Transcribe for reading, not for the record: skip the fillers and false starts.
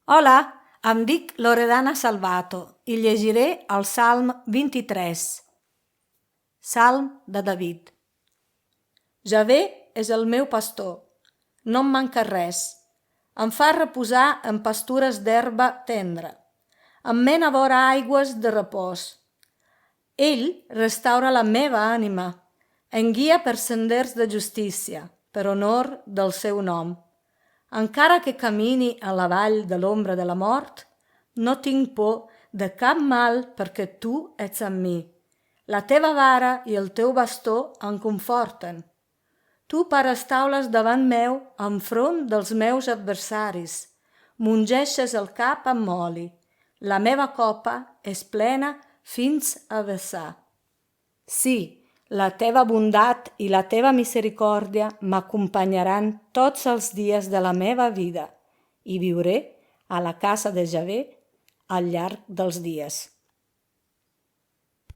Hola, em dic Loredana Salvato i llegiré el Salm 23. Salm de David. Javé és el meu pastor, no em manca res. Em fa reposar en pastures d'herba tendra. Em mena vora aigües de repòs. Ell restaura la meva ànima. Em guia per senders de justícia, per honor del seu nom. Encara que camini a la vall de l'ombra de la mort, no tinc por de cap mal perquè tu ets amb mi. La teva vara i el teu bastó em conforten. Tu pares taules davant meu enfront dels meus adversaris. M'ungeixes el cap amb oli. La meva copa és plena fins a vessar. Sí, la teva bondat i la teva misericòrdia m'acompanyaran tots els dies de la meva vida i viuré a la casa de Javé al llarg dels dies.